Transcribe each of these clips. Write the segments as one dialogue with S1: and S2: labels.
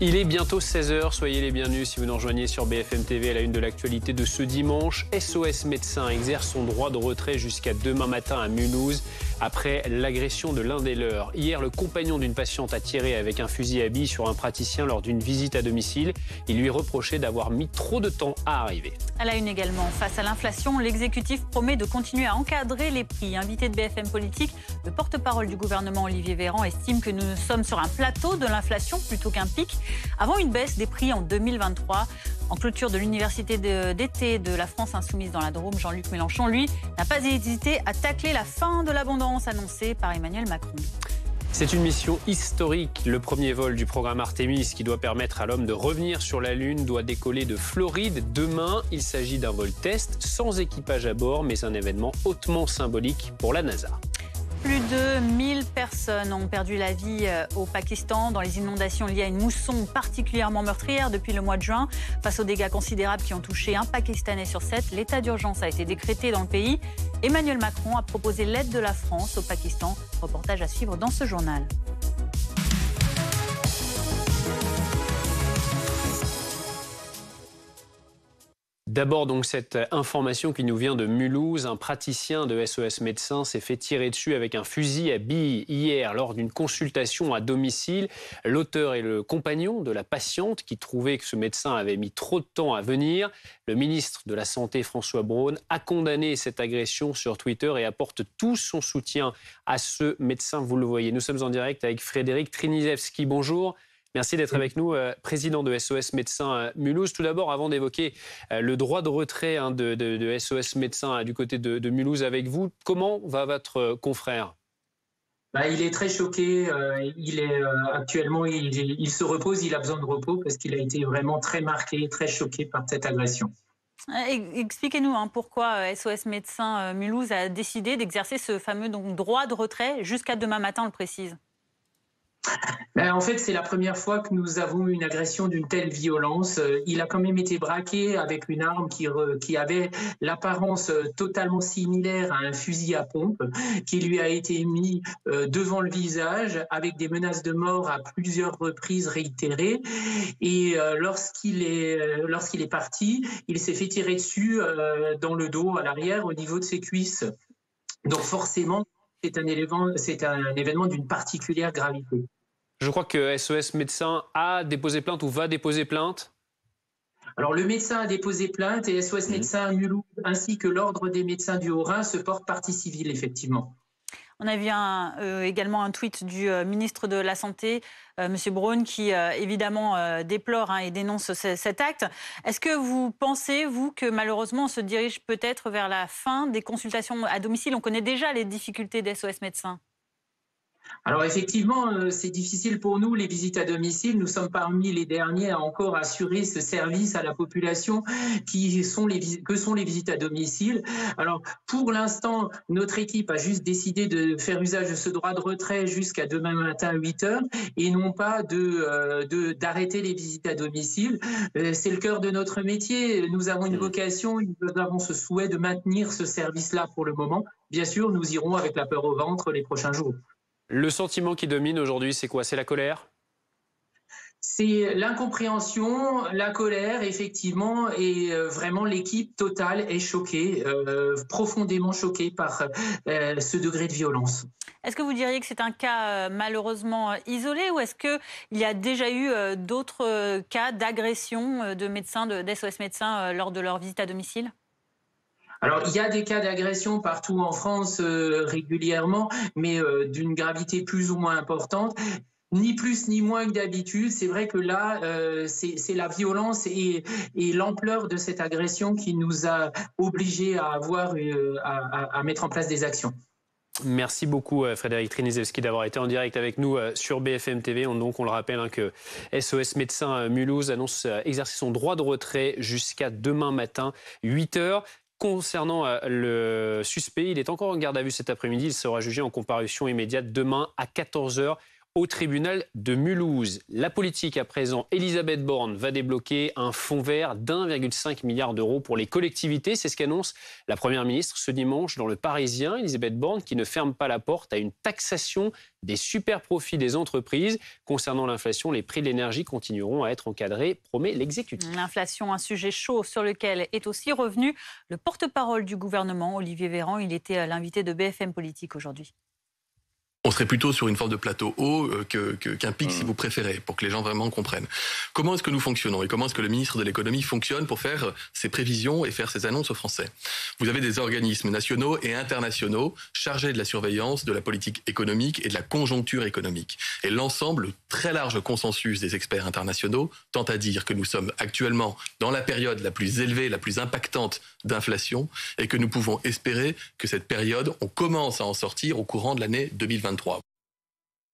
S1: Il est bientôt 16h, soyez les bienvenus si vous nous rejoignez sur BFM TV à la une de l'actualité de ce dimanche. SOS Médecins exerce son droit de retrait jusqu'à demain matin à Mulhouse après l'agression de l'un des leurs. Hier, le compagnon d'une patiente a tiré avec un fusil à billes sur un praticien lors d'une visite à domicile. Il lui reprochait d'avoir mis trop de temps à arriver.
S2: À la une également, face à l'inflation, l'exécutif promet de continuer à encadrer les prix. Invité de BFM Politique, le porte-parole du gouvernement Olivier Véran estime que nous sommes sur un plateau de l'inflation plutôt qu'un pic, avant une baisse des prix en 2023. En clôture de l'université d'été de la France Insoumise dans la Drôme, Jean-Luc Mélenchon, lui, n'a pas hésité à tacler la fin de l'abondance annoncée par Emmanuel Macron.
S1: C'est une mission historique. Le premier vol du programme Artemis, qui doit permettre à l'homme de revenir sur la Lune, doit décoller de Floride demain. Il s'agit d'un vol test sans équipage à bord, mais un événement hautement symbolique pour la NASA.
S2: Plus de 1000 personnes ont perdu la vie au Pakistan dans les inondations liées à une mousson particulièrement meurtrière depuis le mois de juin. Face aux dégâts considérables qui ont touché un Pakistanais sur 7, l'état d'urgence a été décrété dans le pays. Emmanuel Macron a proposé l'aide de la France au Pakistan. Reportage à suivre dans ce journal.
S1: D'abord donc cette information qui nous vient de Mulhouse. Un praticien de SOS Médecins s'est fait tirer dessus avec un fusil à billes hier lors d'une consultation à domicile. L'auteur est le compagnon de la patiente qui trouvait que ce médecin avait mis trop de temps à venir. Le ministre de la Santé, François Braun, a condamné cette agression sur Twitter et apporte tout son soutien à ce médecin. Vous le voyez, nous sommes en direct avec Frédéric Trinizewski. Bonjour. Merci d'être avec nous, président de SOS Médecins Mulhouse. Tout d'abord, avant d'évoquer le droit de retrait de SOS Médecins du côté de Mulhouse avec vous, comment va votre confrère ?
S3: Il est très choqué. Actuellement, il se repose. Il a besoin de repos parce qu'il a été vraiment très marqué, très choqué par cette agression.
S2: Expliquez-nous pourquoi SOS Médecins Mulhouse a décidé d'exercer ce fameux droit de retrait jusqu'à demain matin, on le précise.
S3: En fait, c'est la première fois que nous avons une agression d'une telle violence. Il a quand même été braqué avec une arme qui avait l'apparence totalement similaire à un fusil à pompe, qui lui a été mis devant le visage avec des menaces de mort à plusieurs reprises réitérées. Et lorsqu'il est parti, il s'est fait tirer dessus dans le dos, à l'arrière, au niveau de ses cuisses. Donc forcément, c'est un événement d'une particulière gravité.
S1: Je crois que SOS Médecins a déposé plainte ou va déposer plainte.
S3: Alors le médecin a déposé plainte et SOS Médecins Mulhouse ainsi que l'Ordre des médecins du Haut-Rhin se portent partie civile, effectivement.
S2: On a vu également un tweet du ministre de la Santé, M. Braun, qui évidemment déplore et dénonce cet acte. Est-ce que vous pensez, vous, que malheureusement on se dirige peut-être vers la fin des consultations à domicile ? On connaît déjà les difficultés d'SOS Médecins.
S3: Alors effectivement, c'est difficile pour nous, les visites à domicile. Nous sommes parmi les derniers à encore assurer ce service à la population que sont les visites à domicile. Alors pour l'instant, notre équipe a juste décidé de faire usage de ce droit de retrait jusqu'à demain matin à 8h et non pas d'arrêter les visites à domicile. C'est le cœur de notre métier. Nous avons une vocation, nous avons ce souhait de maintenir ce service-là pour le moment. Bien sûr, nous irons avec la peur au ventre les prochains jours.
S1: Le sentiment qui domine aujourd'hui, c'est quoi ? C'est la colère ?
S3: C'est l'incompréhension, la colère, effectivement, et vraiment l'équipe totale est choquée, profondément choquée par ce degré de violence.
S2: Est-ce que vous diriez que c'est un cas malheureusement isolé ou est-ce qu'il y a déjà eu d'autres cas d'agression de médecins, d'SOS Médecins lors de leur visite à domicile ?
S3: Alors, il y a des cas d'agression partout en France régulièrement, mais d'une gravité plus ou moins importante. Ni plus ni moins que d'habitude. C'est vrai que là, c'est la violence et l'ampleur de cette agression qui nous a obligés à mettre en place des actions.
S1: Merci beaucoup Frédéric Trinizewski d'avoir été en direct avec nous sur BFM TV. Donc on le rappelle que SOS Médecins Mulhouse annonce exercer son droit de retrait jusqu'à demain matin 8h. Concernant le suspect, il est encore en garde à vue cet après-midi. Il sera jugé en comparution immédiate demain à 14h au tribunal de Mulhouse. La politique à présent, Elisabeth Borne va débloquer un fonds vert d'1,5 milliard d'euros pour les collectivités. C'est ce qu'annonce la Première ministre ce dimanche dans Le Parisien. Elisabeth Borne qui ne ferme pas la porte à une taxation des super profits des entreprises. Concernant l'inflation, les prix de l'énergie continueront à être encadrés, promet l'exécutif.
S2: L'inflation, un sujet chaud sur lequel est aussi revenu le porte-parole du gouvernement, Olivier Véran. Il était l'invité de BFM Politique aujourd'hui.
S4: On serait plutôt sur une forme de plateau haut qu'un pic, si vous préférez, pour que les gens vraiment comprennent. Comment est-ce que nous fonctionnons et comment est-ce que le ministre de l'économie fonctionne pour faire ses prévisions et faire ses annonces aux Français? Vous avez des organismes nationaux et internationaux chargés de la surveillance de la politique économique et de la conjoncture économique. Et l'ensemble, le très large consensus des experts internationaux tend à dire que nous sommes actuellement dans la période la plus élevée, la plus impactante d'inflation et que nous pouvons espérer que cette période, on commence à en sortir au courant de l'année 2023.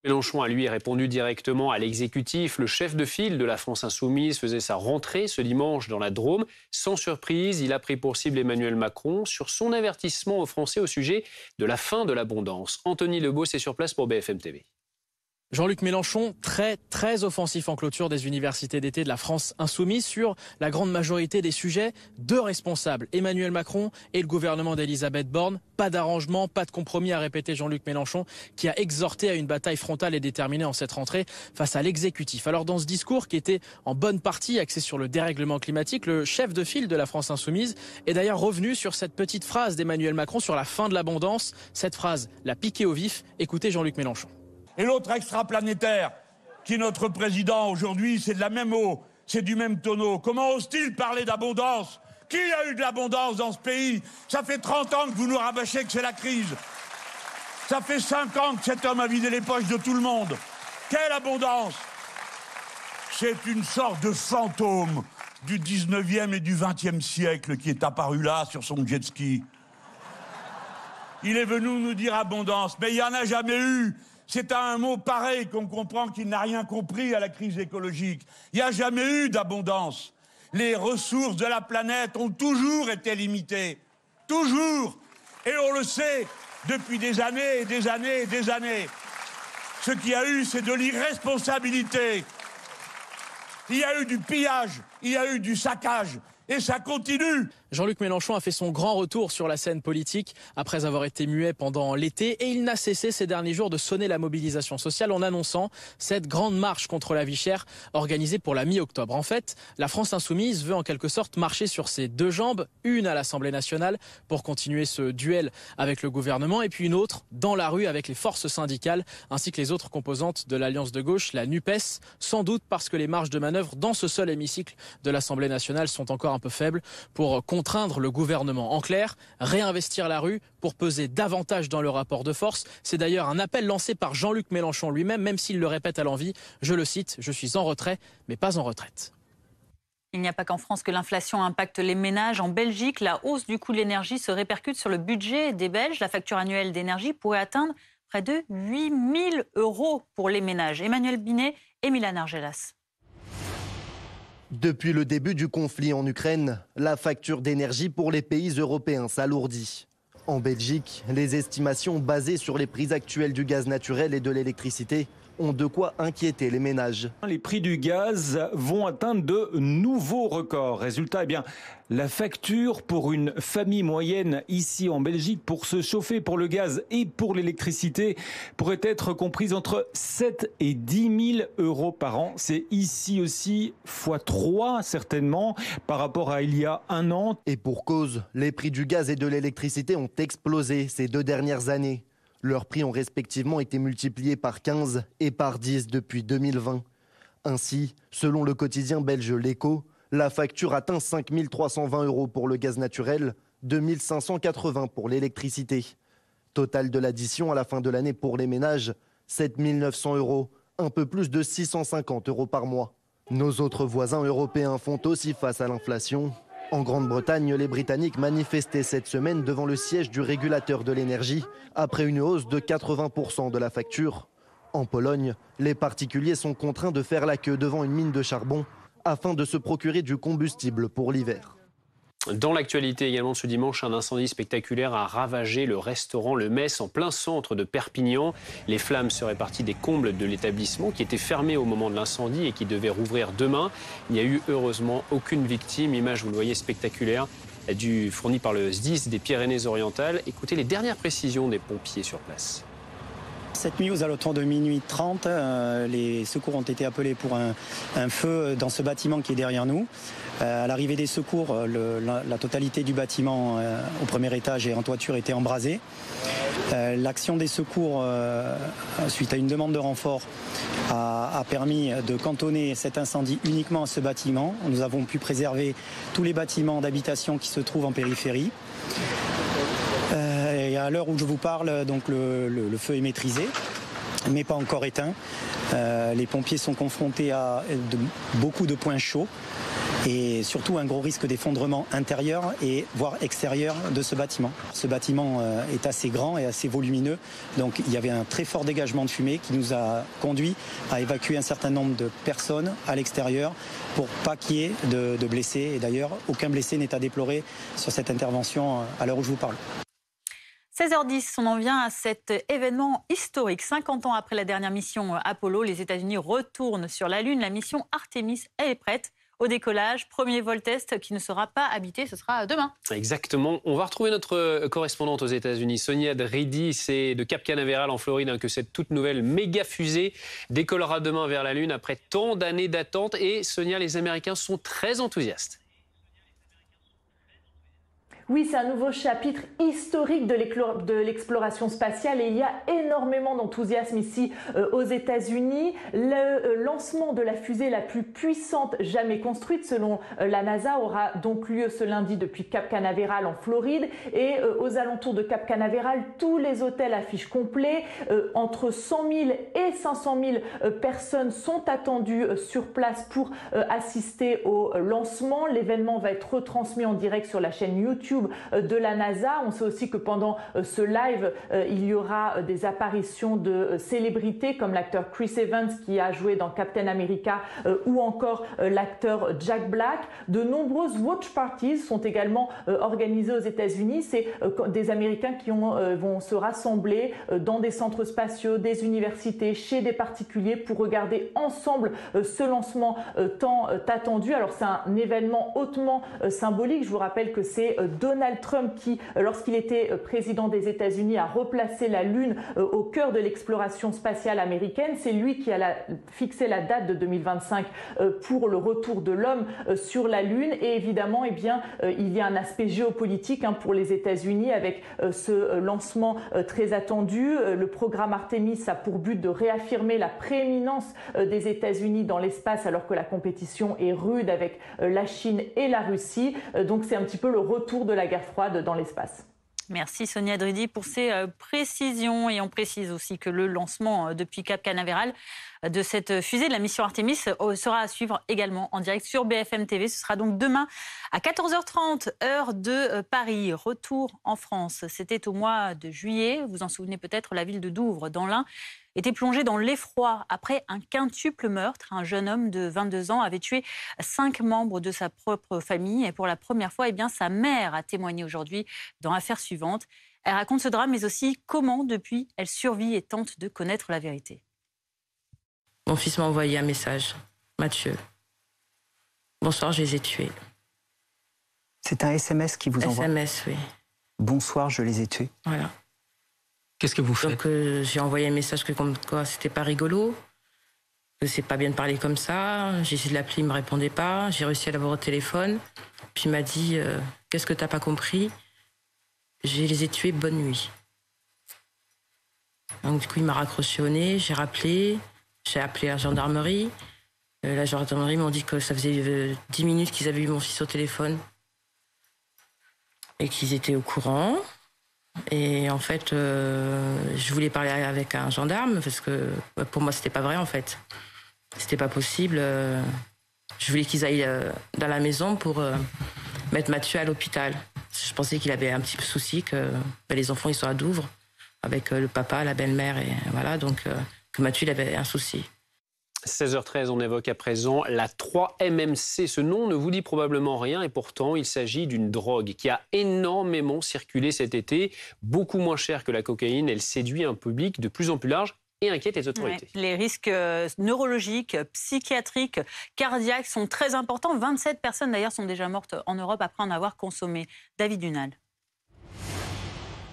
S1: Mélenchon a lui répondu directement à l'exécutif. Le chef de file de la France Insoumise faisait sa rentrée ce dimanche dans la Drôme. Sans surprise, il a pris pour cible Emmanuel Macron sur son avertissement aux Français au sujet de la fin de l'abondance. Anthony Lebeau, c'est sur place pour BFM TV.
S5: Jean-Luc Mélenchon, très offensif en clôture des universités d'été de la France Insoumise sur la grande majorité des sujets. Deux responsables, Emmanuel Macron et le gouvernement d'Elisabeth Borne. Pas d'arrangement, pas de compromis, a répété Jean-Luc Mélenchon, qui a exhorté à une bataille frontale et déterminée en cette rentrée face à l'exécutif. Alors dans ce discours qui était en bonne partie axé sur le dérèglement climatique, le chef de file de la France Insoumise est d'ailleurs revenu sur cette petite phrase d'Emmanuel Macron sur la fin de l'abondance. Cette phrase l'a piqué au vif. Écoutez Jean-Luc Mélenchon.
S6: Et l'autre extraplanétaire, qui est notre président aujourd'hui, c'est de la même eau, c'est du même tonneau. Comment ose-t-il parler d'abondance? Qui a eu de l'abondance dans ce pays? Ça fait 30 ans que vous nous rabâchez que c'est la crise. Ça fait 5 ans que cet homme a vidé les poches de tout le monde. Quelle abondance? C'est une sorte de fantôme du 19e et du 20e siècle qui est apparu là sur son jet ski. Il est venu nous dire abondance, mais il n'y en a jamais eu. C'est à un mot pareil qu'on comprend qu'il n'a rien compris à la crise écologique. Il n'y a jamais eu d'abondance. Les ressources de la planète ont toujours été limitées. Toujours. Et on le sait depuis des années et des années et des années. Ce qu'il y a eu, c'est de l'irresponsabilité. Il y a eu du pillage, il y a eu du saccage. Et ça continue.
S5: Jean-Luc Mélenchon a fait son grand retour sur la scène politique après avoir été muet pendant l'été et il n'a cessé ces derniers jours de sonner la mobilisation sociale en annonçant cette grande marche contre la vie chère organisée pour la mi-octobre. En fait, la France Insoumise veut en quelque sorte marcher sur ses deux jambes, une à l'Assemblée nationale pour continuer ce duel avec le gouvernement et puis une autre dans la rue avec les forces syndicales ainsi que les autres composantes de l'Alliance de gauche, la NUPES, sans doute parce que les marges de manœuvre dans ce seul hémicycle de l'Assemblée nationale sont encore un peu faibles pour contraindre le gouvernement. En clair, réinvestir la rue pour peser davantage dans le rapport de force. C'est d'ailleurs un appel lancé par Jean-Luc Mélenchon lui-même, même s'il le répète à l'envi. Je le cite, je suis en retrait, mais pas en retraite.
S2: Il n'y a pas qu'en France que l'inflation impacte les ménages. En Belgique, la hausse du coût de l'énergie se répercute sur le budget des Belges. La facture annuelle d'énergie pourrait atteindre près de 8 000 € pour les ménages. Emmanuel Binet et Milan Argelas.
S7: Depuis le début du conflit en Ukraine, la facture d'énergie pour les pays européens s'alourdit. En Belgique, les estimations basées sur les prix actuels du gaz naturel et de l'électricité ont de quoi inquiéter les ménages.
S8: Les prix du gaz vont atteindre de nouveaux records. Résultat, la facture pour une famille moyenne ici en Belgique pour se chauffer pour le gaz et pour l'électricité pourrait être comprise entre 7 et 10 000 € par an. C'est ici aussi x3 certainement par rapport à il y a un an.
S7: Et pour cause, les prix du gaz et de l'électricité ont explosé ces 2 dernières années. Leurs prix ont respectivement été multipliés par 15 et par 10 depuis 2020. Ainsi, selon le quotidien belge L'Echo, la facture atteint 5 320 € pour le gaz naturel, 2 580 pour l'électricité. Total de l'addition à la fin de l'année pour les ménages, 7 900 €, un peu plus de 650 € par mois. Nos autres voisins européens font aussi face à l'inflation. En Grande-Bretagne, les Britanniques manifestaient cette semaine devant le siège du régulateur de l'énergie après une hausse de 80% de la facture. En Pologne, les particuliers sont contraints de faire la queue devant une mine de charbon afin de se procurer du combustible pour l'hiver.
S1: Dans l'actualité également de ce dimanche, un incendie spectaculaire a ravagé le restaurant Le Mess en plein centre de Perpignan. Les flammes seraient parties des combles de l'établissement qui était fermé au moment de l'incendie et qui devait rouvrir demain. Il n'y a eu heureusement aucune victime. Image, vous le voyez, spectaculaire, fournie par le SDIS des Pyrénées-Orientales. Écoutez les dernières précisions des pompiers sur place.
S9: Cette nuit, aux alentours de minuit 30, les secours ont été appelés pour un feu dans ce bâtiment qui est derrière nous. À l'arrivée des secours, la totalité du bâtiment au premier étage et en toiture était embrasée. L'action des secours, suite à une demande de renfort, a permis de cantonner cet incendie uniquement à ce bâtiment. Nous avons pu préserver tous les bâtiments d'habitation qui se trouvent en périphérie. Et à l'heure où je vous parle, donc le feu est maîtrisé, mais pas encore éteint. Les pompiers sont confrontés à beaucoup de points chauds et surtout un gros risque d'effondrement intérieur et voire extérieur de ce bâtiment. Ce bâtiment est assez grand et assez volumineux, donc il y avait un très fort dégagement de fumée qui nous a conduit à évacuer un certain nombre de personnes à l'extérieur pour pas qu'il y ait de blessés. Et d'ailleurs, aucun blessé n'est à déplorer sur cette intervention à l'heure où je vous parle.
S2: 16h10, on en vient à cet événement historique. 50 ans après la dernière mission Apollo, les États-Unis retournent sur la Lune. La mission Artemis, elle est prête au décollage. Premier vol test qui ne sera pas habité, ce sera demain. Exactement.
S1: On va retrouver notre correspondante aux États-Unis, Sonia Dridi. C'est de Cap Canaveral en Floride que cette toute nouvelle méga fusée décollera demain vers la Lune après tant d'années d'attente. Et Sonia, les Américains sont très enthousiastes.
S10: Oui, c'est un nouveau chapitre historique de l'exploration spatiale et il y a énormément d'enthousiasme ici aux États-Unis. Le lancement de la fusée la plus puissante jamais construite, selon la NASA, aura donc lieu ce lundi depuis Cap Canaveral en Floride. Et aux alentours de Cap Canaveral, tous les hôtels affichent complet. Entre 100 000 et 500 000 personnes sont attendues sur place pour assister au lancement. L'événement va être retransmis en direct sur la chaîne YouTube de la NASA. On sait aussi que pendant ce live, il y aura des apparitions de célébrités comme l'acteur Chris Evans qui a joué dans Captain America ou encore l'acteur Jack Black. De nombreuses watch parties sont également organisées aux États-Unis. C'est des Américains qui vont se rassembler dans des centres spatiaux, des universités, chez des particuliers pour regarder ensemble ce lancement tant attendu. Alors c'est un événement hautement symbolique. Je vous rappelle que c'est Donald Trump qui, lorsqu'il était président des États-Unis, a replacé la Lune au cœur de l'exploration spatiale américaine. C'est lui qui a fixé la date de 2025 pour le retour de l'homme sur la Lune. Et évidemment, eh bien, il y a un aspect géopolitique pour les États-Unis avec ce lancement très attendu. Le programme Artemis a pour but de réaffirmer la prééminence des États-Unis dans l'espace alors que la compétition est rude avec la Chine et la Russie. Donc c'est un petit peu le retour de la guerre froide dans l'espace.
S2: Merci Sonia Dridi pour ces précisions. Et on précise aussi que le lancement depuis Cap Canaveral de cette fusée de la mission Artemis sera à suivre également en direct sur BFM TV. Ce sera donc demain à 14h30, heure de Paris. Retour en France. C'était au mois de juillet. Vous en souvenez peut-être, la ville de Douvres, dans l'Ain, était plongé dans l'effroi après un quintuple meurtre. Un jeune homme de 22 ans avait tué 5 membres de sa propre famille. Et pour la première fois, eh bien, sa mère a témoigné aujourd'hui dans l'affaire suivante. Elle raconte ce drame, mais aussi comment, depuis, elle survit et tente de connaître la vérité.
S11: Mon fils m'a envoyé un message. Mathieu, bonsoir, je les ai tués.
S12: C'est un SMS qui vous envoie ?
S11: SMS, oui.
S12: Bonsoir, je les ai tués.
S11: Voilà.
S4: Qu'est-ce que vous faites ?
S11: Donc j'ai envoyé un message que comme quoi c'était pas rigolo, que c'est pas bien de parler comme ça. J'ai essayé de l'appeler, il me répondait pas. J'ai réussi à l'avoir au téléphone. Puis il m'a dit qu'est-ce que t'as pas compris ? Je les ai tués, bonne nuit. Donc du coup il m'a raccroché au nez, j'ai appelé la gendarmerie. La gendarmerie m'ont dit que ça faisait 10 minutes qu'ils avaient eu mon fils au téléphone et qu'ils étaient au courant. Et en fait, je voulais parler avec un gendarme parce que pour moi, c'était pas vrai en fait. C'était pas possible. Je voulais qu'ils aillent dans la maison pour mettre Mathieu à l'hôpital. Je pensais qu'il avait un petit peu souci que les enfants ils soient à Douvres avec le papa, la belle-mère et voilà. Donc que Mathieu il avait un souci.
S1: 16h13, on évoque à présent la 3-MMC. Ce nom ne vous dit probablement rien et pourtant il s'agit d'une drogue qui a énormément circulé cet été, beaucoup moins chère que la cocaïne. Elle séduit un public de plus en plus large et inquiète les autorités.
S2: Ouais, les risques neurologiques, psychiatriques, cardiaques sont très importants. 27 personnes d'ailleurs sont déjà mortes en Europe après en avoir consommé. David Dunal.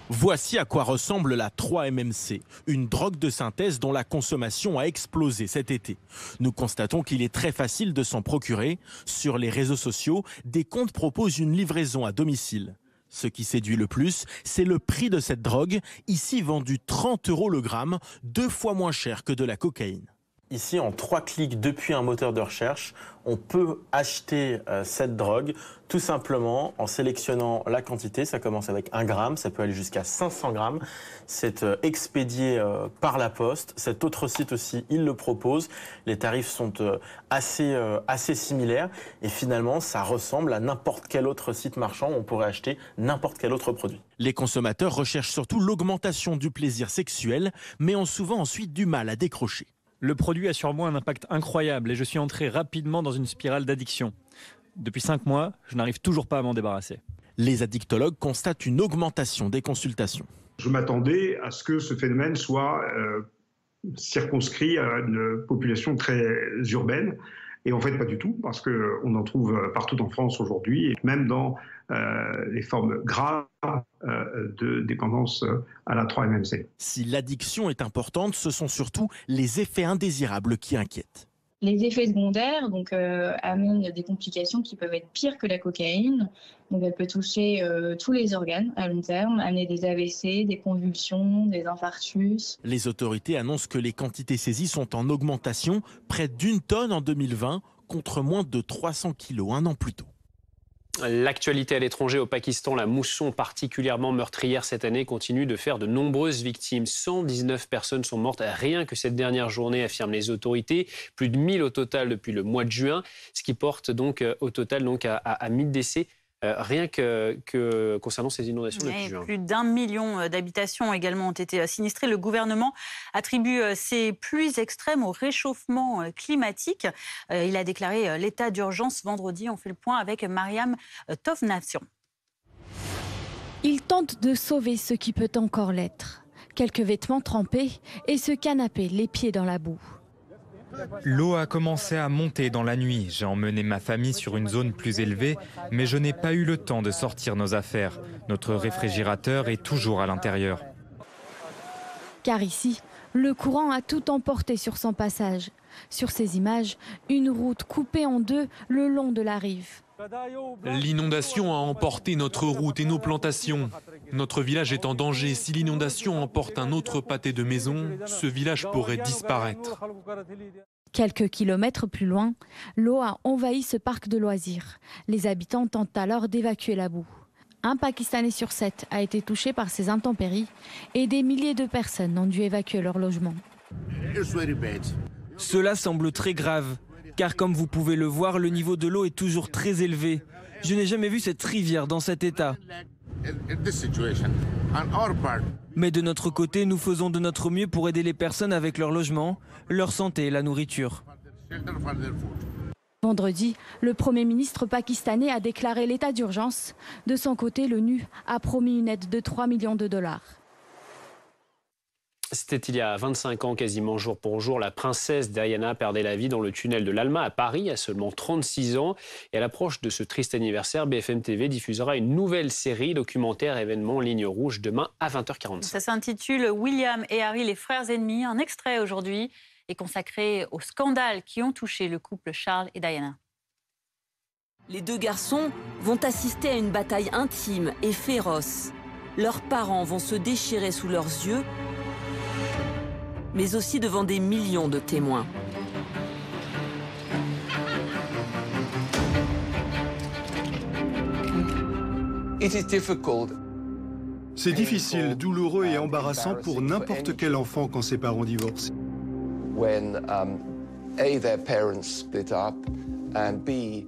S13: Voici à quoi ressemble la 3-MMC, une drogue de synthèse dont la consommation a explosé cet été. Nous constatons qu'il est très facile de s'en procurer. Sur les réseaux sociaux, des comptes proposent une livraison à domicile. Ce qui séduit le plus, c'est le prix de cette drogue, ici vendue 30 € le gramme, 2 fois moins cher que de la cocaïne.
S14: Ici, en 3 clics depuis un moteur de recherche, on peut acheter cette drogue tout simplement en sélectionnant la quantité. Ça commence avec 1 gramme, ça peut aller jusqu'à 500 grammes. C'est expédié par la poste. Cet autre site aussi, il le propose. Les tarifs sont assez similaires. Et finalement, ça ressemble à n'importe quel autre site marchand où on pourrait acheter n'importe quel autre produit.
S13: Les consommateurs recherchent surtout l'augmentation du plaisir sexuel, mais ont souvent ensuite du mal à décrocher.
S15: Le produit a sur moi un impact incroyable et je suis entré rapidement dans une spirale d'addiction. Depuis 5 mois, je n'arrive toujours pas à m'en débarrasser.
S13: Les addictologues constatent une augmentation des consultations.
S16: Je m'attendais à ce que ce phénomène soit circonscrit à une population très urbaine. Et en fait, pas du tout, parce qu'on en trouve partout en France aujourd'hui, et même dans les formes graves de dépendance à la 3-MMC.
S13: Si l'addiction est importante, ce sont surtout les effets indésirables qui inquiètent.
S17: Les effets secondaires amènent des complications qui peuvent être pires que la cocaïne. Donc elle peut toucher tous les organes à long terme, amener des AVC, des convulsions, des infarctus.
S13: Les autorités annoncent que les quantités saisies sont en augmentation, près d'1 tonne en 2020 contre moins de 300 kilos un an plus tôt.
S1: L'actualité à l'étranger, au Pakistan, la mousson particulièrement meurtrière cette année continue de faire de nombreuses victimes. 119 personnes sont mortes rien que cette dernière journée, affirment les autorités. Plus de 1000 au total depuis le mois de juin, ce qui porte donc au total à 1000 décès. Rien que concernant ces inondations depuis juin.
S2: Plus d'1 million d'habitations également ont été sinistrées. Le gouvernement attribue ces pluies extrêmes au réchauffement climatique. Il a déclaré l'état d'urgence vendredi. On fait le point avec Mariam Tovnation.
S18: Il tente de sauver ce qui peut encore l'être. Quelques vêtements trempés et ce canapé les pieds dans la boue.
S19: L'eau a commencé à monter dans la nuit. J'ai emmené ma famille sur une zone plus élevée, mais je n'ai pas eu le temps de sortir nos affaires. Notre réfrigérateur est toujours à l'intérieur.
S18: Car ici, le courant a tout emporté sur son passage. Sur ces images, une route coupée en deux le long de la rive.
S20: L'inondation a emporté notre route et nos plantations. Notre village est en danger. Si l'inondation emporte un autre pâté de maisons, ce village pourrait disparaître.
S18: Quelques kilomètres plus loin, l'eau a envahi ce parc de loisirs. Les habitants tentent alors d'évacuer la boue. Un Pakistanais sur 7 a été touché par ces intempéries et des milliers de personnes ont dû évacuer leur logement.
S21: Cela semble très grave. Car comme vous pouvez le voir, le niveau de l'eau est toujours très élevé. Je n'ai jamais vu cette rivière dans cet état. Mais de notre côté, nous faisons de notre mieux pour aider les personnes avec leur logement, leur santé et la nourriture.
S18: Vendredi, le Premier ministre pakistanais a déclaré l'état d'urgence. De son côté, l'ONU a promis une aide de 3 millions de dollars.
S1: C'était il y a 25 ans, quasiment jour pour jour. La princesse Diana perdait la vie dans le tunnel de l'Alma à Paris à seulement 36 ans. Et à l'approche de ce triste anniversaire, BFM TV diffusera une nouvelle série documentaire événement Ligne Rouge demain à 20h45.
S2: Ça s'intitule William et Harry, les frères ennemis. Un extrait aujourd'hui est consacré aux scandales qui ont touché le couple Charles et Diana.
S22: Les deux garçons vont assister à une bataille intime et féroce. Leurs parents vont se déchirer sous leurs yeux, mais aussi devant des millions de témoins.
S23: C'est difficile, douloureux et embarrassant pour n'importe quel enfant quand ses parents divorcent.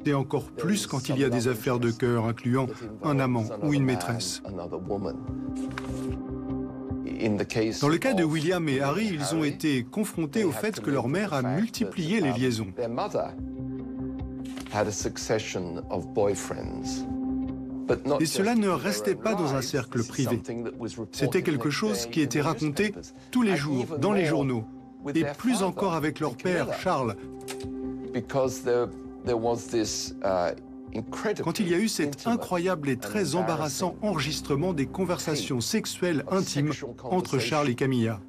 S23: Et encore plus quand il y a des affaires de cœur incluant un amant ou une maîtresse. Dans le cas de William et Harry, ils ont été confrontés au fait que leur mère a multiplié les liaisons. Et cela ne restait pas dans un cercle privé. C'était quelque chose qui était raconté tous les jours, dans les journaux, et plus encore avec leur père, Charles. Quand il y a eu cet incroyable et très embarrassant enregistrement des conversations sexuelles intimes entre Charles et Camilla.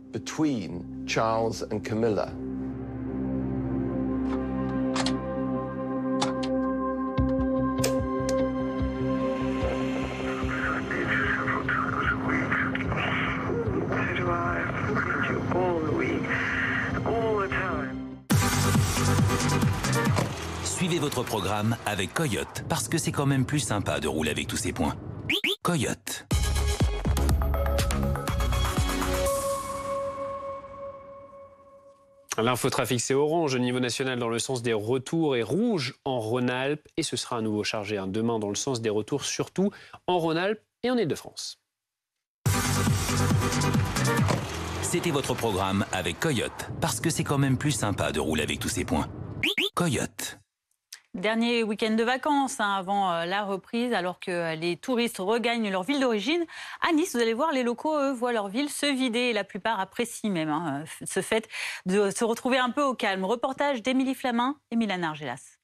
S3: Suivez votre programme avec Coyote, parce que c'est quand même plus sympa de rouler avec tous ces points. Coyote.
S1: L'infotrafic, c'est orange au niveau national dans le sens des retours et rouge en Rhône-Alpes. Et ce sera à nouveau chargé demain dans le sens des retours, surtout en Rhône-Alpes et en Île-de-France.
S3: C'était votre programme avec Coyote, parce que c'est quand même plus sympa de rouler avec tous ces points. Coyote.
S2: Dernier week-end de vacances avant la reprise, alors que les touristes regagnent leur ville d'origine. À Nice, vous allez voir, les locaux, eux, voient leur ville se vider et la plupart apprécient même ce fait de se retrouver un peu au calme. Reportage d'Émilie Flamin et Milan Argelas.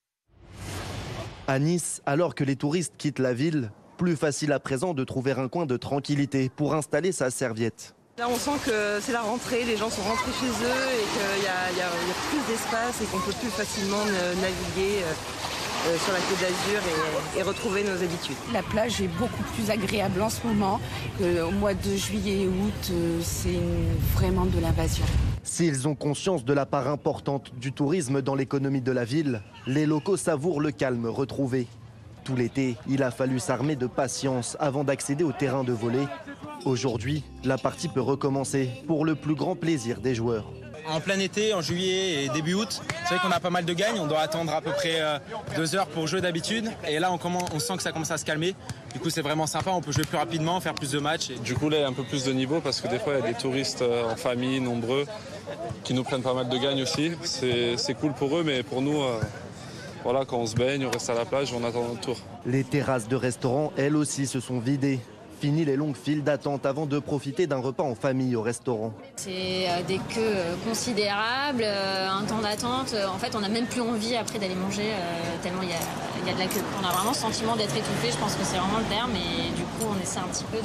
S7: À Nice, alors que les touristes quittent la ville, plus facile à présent de trouver un coin de tranquillité pour installer sa serviette.
S5: Là, on sent que c'est la rentrée, les gens sont rentrés chez eux et qu'il y a plus d'espace et qu'on peut plus facilement naviguer sur la Côte d'Azur et retrouver nos habitudes.
S6: La plage est beaucoup plus agréable en ce moment qu'au mois de juillet et août. C'est vraiment de l'invasion.
S7: S'ils ont conscience de la part importante du tourisme dans l'économie de la ville, les locaux savourent le calme retrouvé. Tout l'été, il a fallu s'armer de patience avant d'accéder au terrain de volley. Aujourd'hui, la partie peut recommencer pour le plus grand plaisir des joueurs.
S24: En plein été, en juillet et début août, c'est vrai qu'on a pas mal de gagnes. On doit attendre à peu près 2 heures pour jouer d'habitude. Et là, on sent que ça commence à se calmer. Du coup, c'est vraiment sympa. On peut jouer plus rapidement, faire plus de matchs.
S25: Du coup, là, il y a un peu plus de niveau parce que des fois, il y a des touristes en famille, nombreux, qui nous prennent pas mal de gagnes aussi. C'est cool pour eux, mais pour nous... Voilà, quand on se baigne, on reste à la plage, on attend notre tour.
S7: Les terrasses de restaurants, elles aussi, se sont vidées. Fini les longues files d'attente avant de profiter d'un repas en famille au restaurant.
S26: C'est des queues considérables, un temps d'attente. En fait, on n'a même plus envie après d'aller manger tellement il y a de la queue. On a vraiment le sentiment d'être étouffé, je pense que c'est vraiment le terme. Et du coup, on essaie un petit peu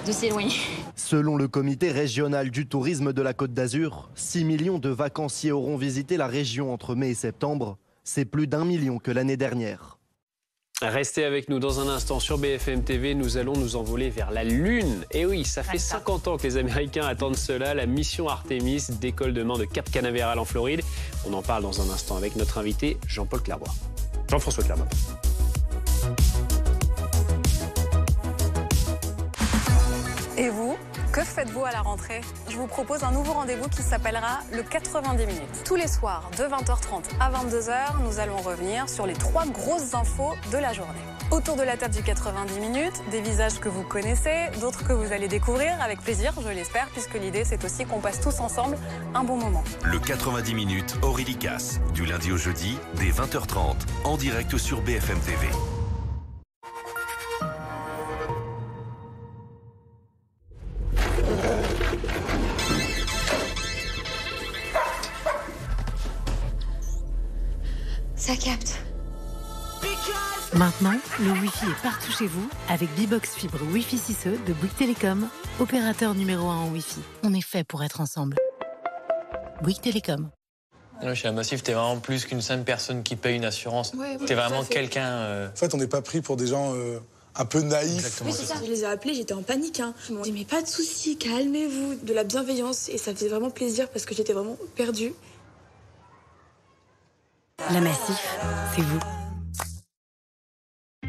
S26: de s'éloigner.
S7: Selon le comité régional du tourisme de la Côte d'Azur, 6 millions de vacanciers auront visité la région entre mai et septembre. C'est plus d'1 million que l'année dernière.
S1: Restez avec nous dans un instant sur BFM TV. Nous allons nous envoler vers la Lune. Et oui, ça fait 50 ans que les Américains attendent cela. La mission Artemis décolle demain de Cap Canaveral en Floride. On en parle dans un instant avec notre invité Jean-François Clerbois.
S27: Et vous, que faites-vous à la rentrée? Je vous propose un nouveau rendez-vous qui s'appellera le 90 minutes. Tous les soirs, de 20h30 à 22h, nous allons revenir sur les 3 grosses infos de la journée. Autour de la table du 90 minutes, des visages que vous connaissez, d'autres que vous allez découvrir avec plaisir, je l'espère, puisque l'idée c'est aussi qu'on passe tous ensemble un bon moment.
S3: Le 90 minutes Aurélie Casse, du lundi au jeudi, dès 20h30, en direct sur BFM TV.
S27: Ça capte.
S28: Maintenant, le Wi-Fi est partout chez vous avec Bibox Fibre Wi-Fi 6E de Bouygues Télécom, opérateur numéro 1 en Wi-Fi. On est fait pour être ensemble. Bouygues Télécom.
S29: Chez Amassif, t'es vraiment plus qu'une simple personne qui paye une assurance. Ouais, t'es vraiment quelqu'un...
S30: En fait, on n'est pas pris pour des gens un peu naïfs.
S29: Exactement,
S27: c'est ça. Je les ai appelés, j'étais en panique. Ils m'ont dit, mais pas de soucis, calmez-vous, de la bienveillance. Et ça faisait vraiment plaisir parce que j'étais vraiment perdue.
S28: La Massif, c'est vous.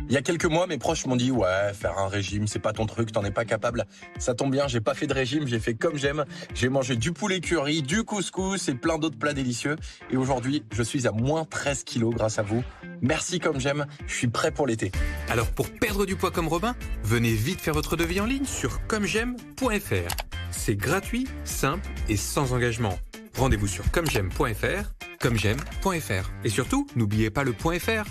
S31: Il y a quelques mois, mes proches m'ont dit « Ouais, faire un régime, c'est pas ton truc, t'en es pas capable. » Ça tombe bien, j'ai pas fait de régime, j'ai fait comme j'aime. J'ai mangé du poulet curry, du couscous et plein d'autres plats délicieux. Et aujourd'hui, je suis à moins 13 kilos grâce à vous. Merci comme j'aime, je suis prêt pour l'été.
S32: Alors pour perdre du poids comme Robin, venez vite faire votre devis en ligne sur commej'aime.fr.
S4: C'est gratuit, simple et sans engagement. Rendez-vous sur commej'aime.fr, commej'aime.fr. Et surtout, n'oubliez pas le .fr.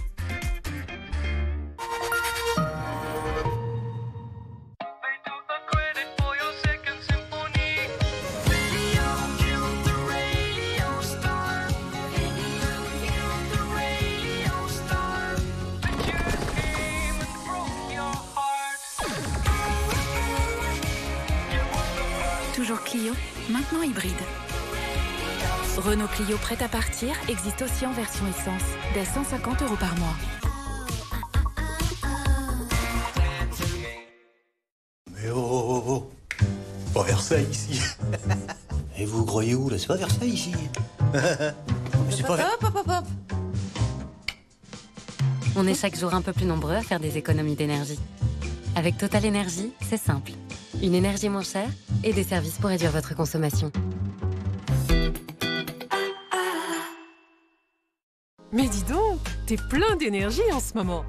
S28: Toujours Clio, maintenant hybride. Renault Clio prêt à partir existe aussi en version essence, dès 150 € par mois.
S8: Mais oh, pas Versailles ici. Et vous croyez où là? C'est pas Versailles ici. C'est pas
S28: Hop. On est chaque jour un peu plus nombreux à faire des économies d'énergie. Avec Total Energy, c'est simple. Une énergie moins chère et des services pour réduire votre consommation.
S9: Mais dis donc, t'es plein d'énergie en ce moment.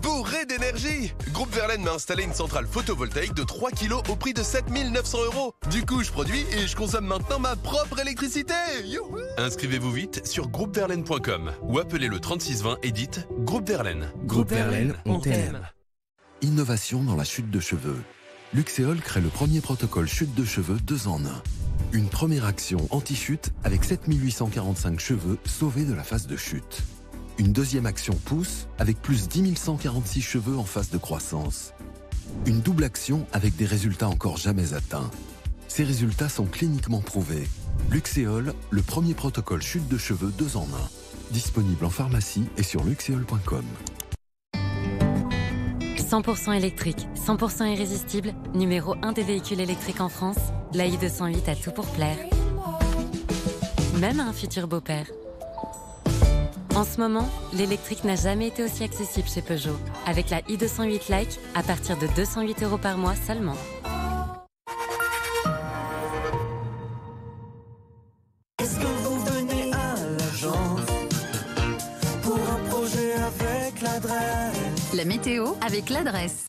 S10: Bourré d'énergie! Groupe Verlaine m'a installé une centrale photovoltaïque de 3 kg au prix de 7 900 €. Du coup, je produis et je consomme maintenant ma propre électricité. Youhou! Inscrivez-vous vite sur groupeverlaine.com ou appelez le 3620 et dites Groupe Verlaine.
S11: Groupe Verlaine, on t'aime. Innovation dans la chute de cheveux. Luxéol crée le premier protocole chute de cheveux 2 en 1. Une première action anti-chute avec 7845 cheveux sauvés de la phase de chute. Une deuxième action pousse avec plus 10 146 cheveux en phase de croissance. Une double action avec des résultats encore jamais atteints. Ces résultats sont cliniquement prouvés. Luxéol, le premier protocole chute de cheveux 2 en 1. Disponible en pharmacie et sur luxéol.com.
S28: 100% électrique, 100% irrésistible, numéro 1 des véhicules électriques en France, la i208 a tout pour plaire. Même à un futur beau-père. En ce moment, l'électrique n'a jamais été aussi accessible chez Peugeot. Avec la i208 Like, à partir de 208 € par mois seulement.
S12: Est-ce que vous venez à l'agence pour un projet avec l'adresse?
S28: La météo avec l'adresse.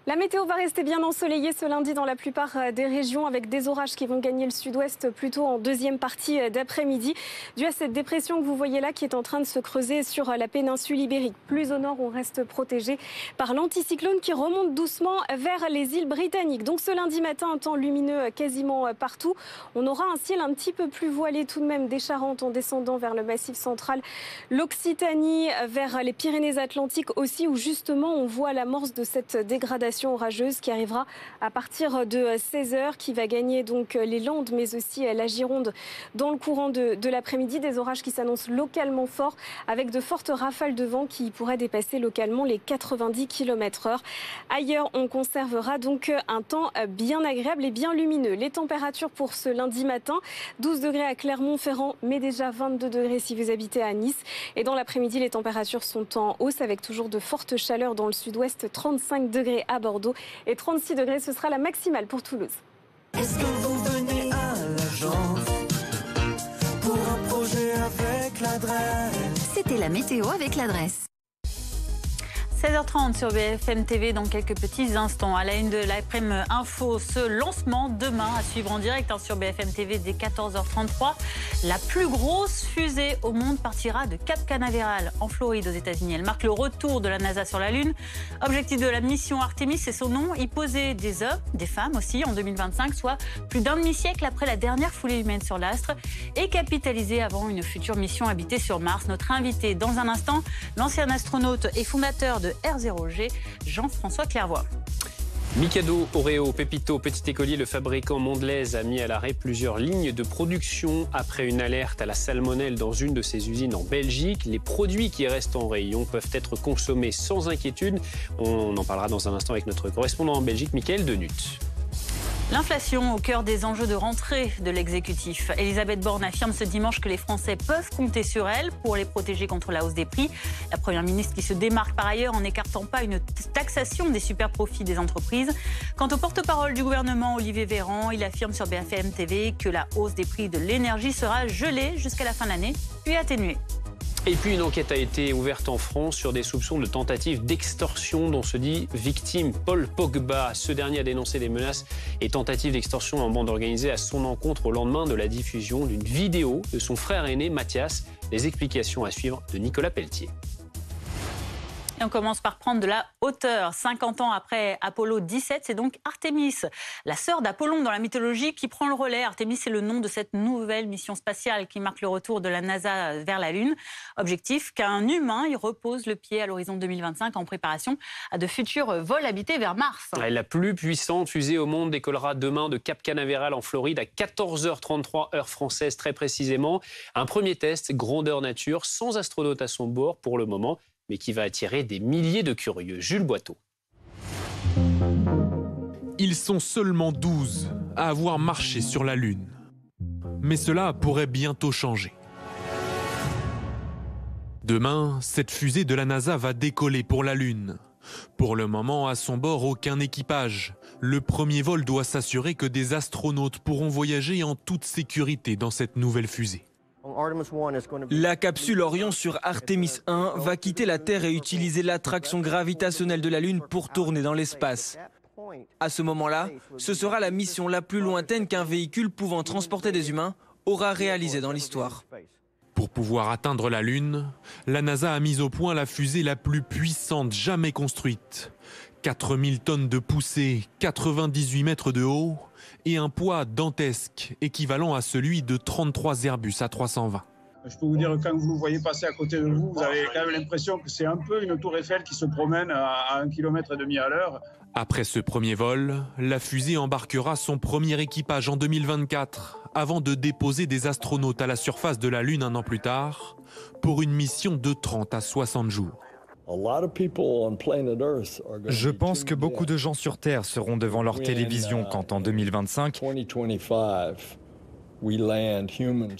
S27: La météo va rester bien ensoleillée ce lundi dans la plupart des régions avec des orages qui vont gagner le sud-ouest plutôt en deuxième partie d'après-midi dû à cette dépression que vous voyez là qui est en train de se creuser sur la péninsule ibérique. Plus au nord, on reste protégé par l'anticyclone qui remonte doucement vers les îles britanniques. Donc ce lundi matin, un temps lumineux quasiment partout. On aura un ciel un petit peu plus voilé tout de même des Charentes en descendant vers le Massif central, l'Occitanie, vers les Pyrénées-Atlantiques aussi où justement on voit l'amorce de cette dégradation orageuse qui arrivera à partir de 16h, qui va gagner donc les Landes mais aussi la Gironde dans le courant de l'après-midi. Des orages qui s'annoncent localement forts avec de fortes rafales de vent qui pourraient dépasser localement les 90 km/h. Ailleurs, on conservera donc un temps bien agréable et bien lumineux. Les températures pour ce lundi matin, 12 degrés à Clermont-Ferrand, mais déjà 22 degrés si vous habitez à Nice. Et dans l'après-midi, les températures sont en hausse avec toujours de fortes chaleurs dans le sud-ouest, 35 degrés à Bordeaux et 36 degrés, ce sera la maximale pour Toulouse.
S12: Est-ce que vous venez à l'agence pour un projet avec l'adresse?
S28: C'était la météo avec l'adresse.
S2: 16h30 sur BFM TV dans quelques petits instants. À la une de l'après-midi info, ce lancement demain à suivre en direct sur BFM TV dès 14h33. La plus grosse fusée au monde partira de Cap Canaveral en Floride aux États-Unis. Elle marque le retour de la NASA sur la Lune. Objectif de la mission Artemis, c'est son nom, y poser des hommes, des femmes aussi en 2025, soit plus d'un demi-siècle après la dernière foulée humaine sur l'astre et capitaliser avant une future mission habitée sur Mars. Notre invité dans un instant, l'ancien astronaute et fondateur de R0G, Jean-François Clairvoy.
S1: Mikado, Oreo, Pépito, Petit Écolier, le fabricant Mondelez a mis à l'arrêt plusieurs lignes de production après une alerte à la salmonelle dans une de ses usines en Belgique. Les produits qui restent en rayon peuvent être consommés sans inquiétude. On en parlera dans un instant avec notre correspondant en Belgique, Mickaël Denut.
S2: L'inflation au cœur des enjeux de rentrée de l'exécutif. Elisabeth Borne affirme ce dimanche que les Français peuvent compter sur elle pour les protéger contre la hausse des prix. La Première ministre qui se démarque par ailleurs en n'écartant pas une taxation des super-profits des entreprises. Quant au porte-parole du gouvernement, Olivier Véran, il affirme sur BFM TV que la hausse des prix de l'énergie sera gelée jusqu'à la fin de l'année, puis atténuée.
S1: Et puis une enquête a été ouverte en France sur des soupçons de tentative d'extorsion dont se dit victime Paul Pogba. Ce dernier a dénoncé des menaces et tentatives d'extorsion en bande organisée à son encontre au lendemain de la diffusion d'une vidéo de son frère aîné Mathias. Les explications à suivre de Nicolas Pelletier.
S2: Et on commence par prendre de la hauteur. 50 ans après Apollo 17, c'est donc Artémis, la sœur d'Apollon dans la mythologie, qui prend le relais. Artémis, c'est le nom de cette nouvelle mission spatiale qui marque le retour de la NASA vers la Lune. Objectif, qu'un humain y repose le pied à l'horizon 2025 en préparation à de futurs vols habités vers Mars.
S1: La plus puissante fusée au monde décollera demain de Cap Canaveral en Floride à 14h33 heure française très précisément. Un premier test grandeur nature sans astronaute à son bord pour le moment, mais qui va attirer des milliers de curieux. Jules Boiteau.
S13: Ils sont seulement 12 à avoir marché sur la Lune. Mais cela pourrait bientôt changer. Demain, cette fusée de la NASA va décoller pour la Lune. Pour le moment, à son bord, aucun équipage. Le premier vol doit s'assurer que des astronautes pourront voyager en toute sécurité dans cette nouvelle fusée.
S14: La capsule Orion sur Artemis 1 va quitter la Terre et utiliser l'attraction gravitationnelle de la Lune pour tourner dans l'espace. À ce moment-là, ce sera la mission la plus lointaine qu'un véhicule pouvant transporter des humains aura réalisée dans l'histoire.
S13: Pour pouvoir atteindre la Lune, la NASA a mis au point la fusée la plus puissante jamais construite. 4000 tonnes de poussée, 98 mètres de haut et un poids dantesque équivalent à celui de 33 Airbus A320.
S15: Je peux vous dire que quand vous le voyez passer à côté de vous, vous avez quand même l'impression que c'est un peu une tour Eiffel qui se promène à 1,5 km à l'heure.
S13: Après ce premier vol, la fusée embarquera son premier équipage en 2024, avant de déposer des astronautes à la surface de la Lune un an plus tard, pour une mission de 30 à 60 jours.
S16: Je pense que beaucoup de gens sur Terre seront devant leur télévision quand en 2025,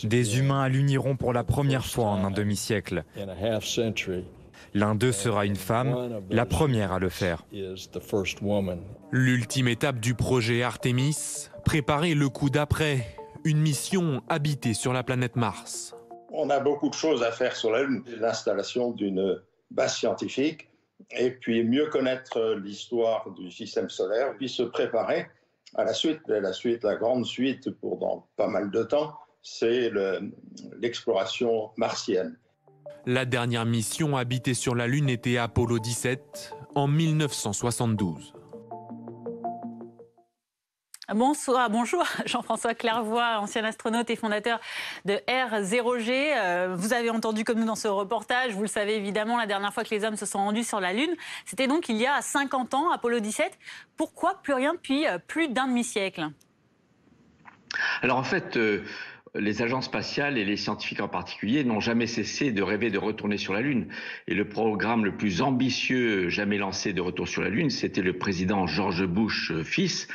S16: des humains alluniront pour la première fois en un demi-siècle. L'un d'eux sera une femme, la première à le faire.
S13: L'ultime étape du projet Artemis, préparer le coup d'après, une mission habitée sur la planète Mars.
S17: On a beaucoup de choses à faire sur la Lune. L'installation d'une base scientifique, et puis mieux connaître l'histoire du système solaire, puis se préparer à la suite. La grande suite pour dans pas mal de temps, c'est l'exploration martienne.
S13: La dernière mission habitée sur la Lune était Apollo 17 en 1972.
S2: Bonjour, Jean-François Clairvoy, ancien astronaute et fondateur de R0G. Vous avez entendu comme nous dans ce reportage, vous le savez évidemment, la dernière fois que les hommes se sont rendus sur la Lune, c'était donc il y a 50 ans, Apollo 17. Pourquoi plus rien depuis plus d'un demi-siècle ?
S18: Alors en fait, les agences spatiales et les scientifiques en particulier n'ont jamais cessé de rêver de retourner sur la Lune. Et le programme le plus ambitieux jamais lancé de retour sur la Lune, c'était le président George Bush fils,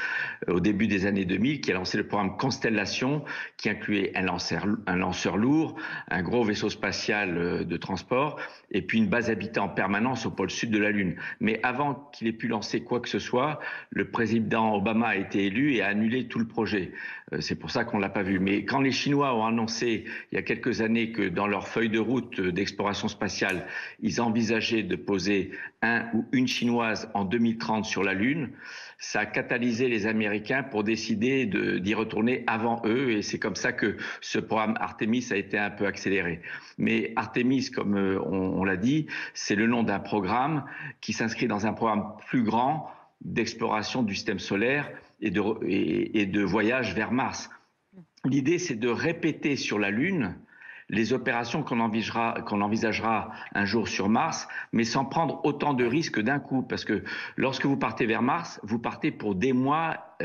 S18: au début des années 2000, qui a lancé le programme Constellation, qui incluait un lanceur lourd, un gros vaisseau spatial de transport, et puis une base habitée en permanence au pôle sud de la Lune. Mais avant qu'il ait pu lancer quoi que ce soit, le président Obama a été élu et a annulé tout le projet. C'est pour ça qu'on ne l'a pas vu. Mais quand les Chinois ont annoncé il y a quelques années que dans leur feuille de route d'exploration spatiale, ils envisageaient de poser un ou une Chinoise en 2030 sur la Lune, ça a catalysé les Américains pour décider d'y retourner avant eux, et c'est comme ça que ce programme Artemis a été un peu accéléré. Mais Artemis, comme on l'a dit, c'est le nom d'un programme qui s'inscrit dans un programme plus grand d'exploration du système solaire et de voyage vers Mars. L'idée, c'est de répéter sur la Lune les opérations qu'on envisagera un jour sur Mars, mais sans prendre autant de risques d'un coup. Parce que lorsque vous partez vers Mars, vous partez pour des mois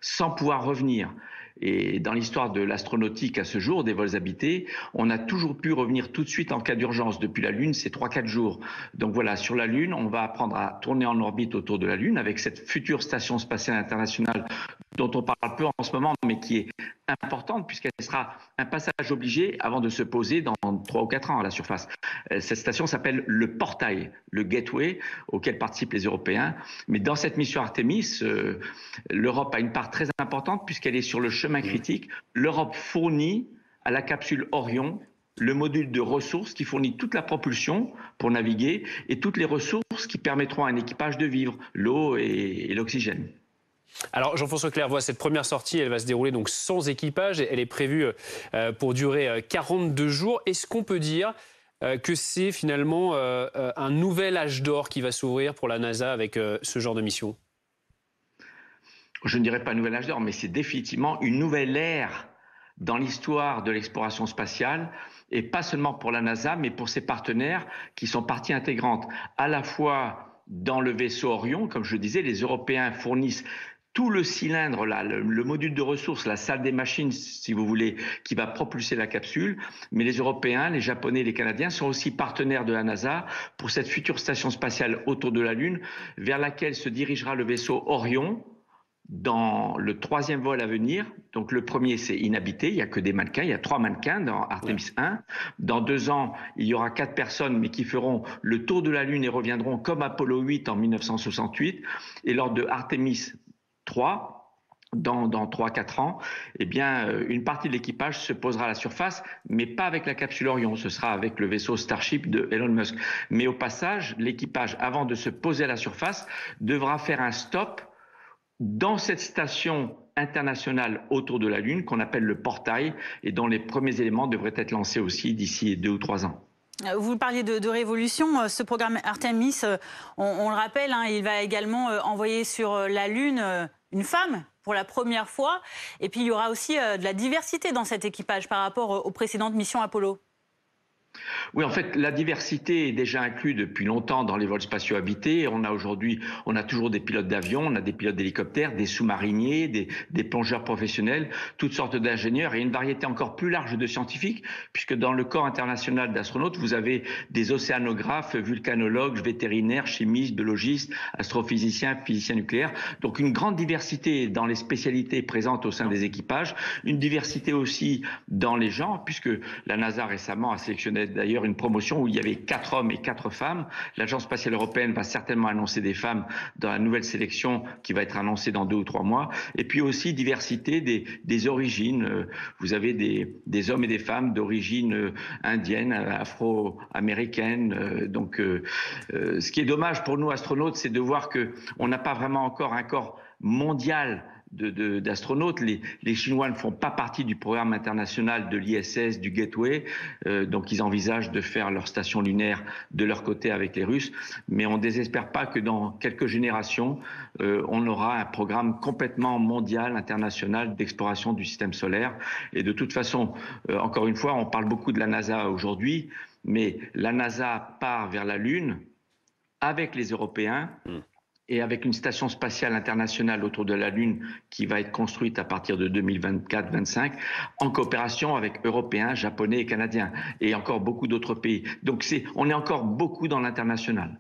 S18: sans pouvoir revenir. Et dans l'histoire de l'astronautique à ce jour, des vols habités, on a toujours pu revenir tout de suite en cas d'urgence. Depuis la Lune, c'est 3-4 jours. Donc voilà, sur la Lune, on va apprendre à tourner en orbite autour de la Lune avec cette future station spatiale internationale dont on parle peu en ce moment, mais qui est importante puisqu'elle sera un passage obligé avant de se poser dans 3 ou 4 ans à la surface. Cette station s'appelle le portail, le gateway auquel participent les Européens. Mais dans cette mission Artemis, l'Europe a une part très importante puisqu'elle est sur le chemin critique. L'Europe fournit à la capsule Orion le module de ressources qui fournit toute la propulsion pour naviguer et toutes les ressources qui permettront à un équipage de vivre, l'eau et l'oxygène.
S1: Alors Jean-François Clairvoy, cette première sortie, elle va se dérouler donc sans équipage. Elle est prévue pour durer 42 jours. Est-ce qu'on peut dire que c'est finalement un nouvel âge d'or qui va s'ouvrir pour la NASA avec ce genre de mission?
S18: Je ne dirais pas un nouvel âge d'or, mais c'est définitivement une nouvelle ère dans l'histoire de l'exploration spatiale, et pas seulement pour la NASA, mais pour ses partenaires qui sont partie intégrante. À la fois dans le vaisseau Orion, comme je le disais, les Européens fournissent tout le cylindre, là, le module de ressources, la salle des machines, si vous voulez, qui va propulser la capsule. Mais les Européens, les Japonais, les Canadiens sont aussi partenaires de la NASA pour cette future station spatiale autour de la Lune, vers laquelle se dirigera le vaisseau Orion dans le 3e vol à venir. Donc le premier, c'est inhabité, il n'y a que des mannequins, il y a 3 mannequins dans Artemis 1. Dans 2 ans, il y aura 4 personnes, mais qui feront le tour de la Lune et reviendront comme Apollo 8 en 1968. Et lors de Artemis 3, dans 3-4 ans, eh bien, une partie de l'équipage se posera à la surface, mais pas avec la capsule Orion, ce sera avec le vaisseau Starship de Elon Musk. Mais au passage, l'équipage, avant de se poser à la surface, devra faire un stop dans cette station internationale autour de la Lune qu'on appelle le portail et dont les premiers éléments devraient être lancés aussi d'ici 2 ou 3 ans.
S2: Vous parliez de révolution. Ce programme Artemis, on le rappelle, hein, il va également envoyer sur la Lune une femme pour la première fois. Et puis il y aura aussi de la diversité dans cet équipage par rapport aux précédentes missions Apollo.
S18: Oui, en fait, la diversité est déjà inclue depuis longtemps dans les vols spatiaux habités. On a toujours des pilotes d'avion, on a des pilotes d'hélicoptères, des sous-mariniers, des plongeurs professionnels, toutes sortes d'ingénieurs et une variété encore plus large de scientifiques, puisque dans le corps international d'astronautes, vous avez des océanographes, vulcanologues, vétérinaires, chimistes, biologistes, astrophysiciens, physiciens nucléaires. Donc une grande diversité dans les spécialités présentes au sein des équipages, une diversité aussi dans les genres, puisque la NASA récemment a sélectionné d'ailleurs une promotion où il y avait 4 hommes et 4 femmes. L'Agence spatiale européenne va certainement annoncer des femmes dans la nouvelle sélection qui va être annoncée dans 2 ou 3 mois. Et puis aussi diversité des origines. Vous avez des hommes et des femmes d'origine indienne, afro-américaine. Donc ce qui est dommage pour nous astronautes, c'est de voir qu'on n'a pas vraiment encore un corps mondial d'astronautes. Les Chinois ne font pas partie du programme international de l'ISS, du Gateway, donc ils envisagent de faire leur station lunaire de leur côté avec les Russes, mais on ne désespère pas que dans quelques générations, on aura un programme complètement mondial, international d'exploration du système solaire. Et de toute façon, encore une fois, on parle beaucoup de la NASA aujourd'hui, mais la NASA part vers la Lune avec les Européens, et avec une station spatiale internationale autour de la Lune qui va être construite à partir de 2024-25, en coopération avec Européens, Japonais et Canadiens, et encore beaucoup d'autres pays. Donc on est encore beaucoup dans l'international.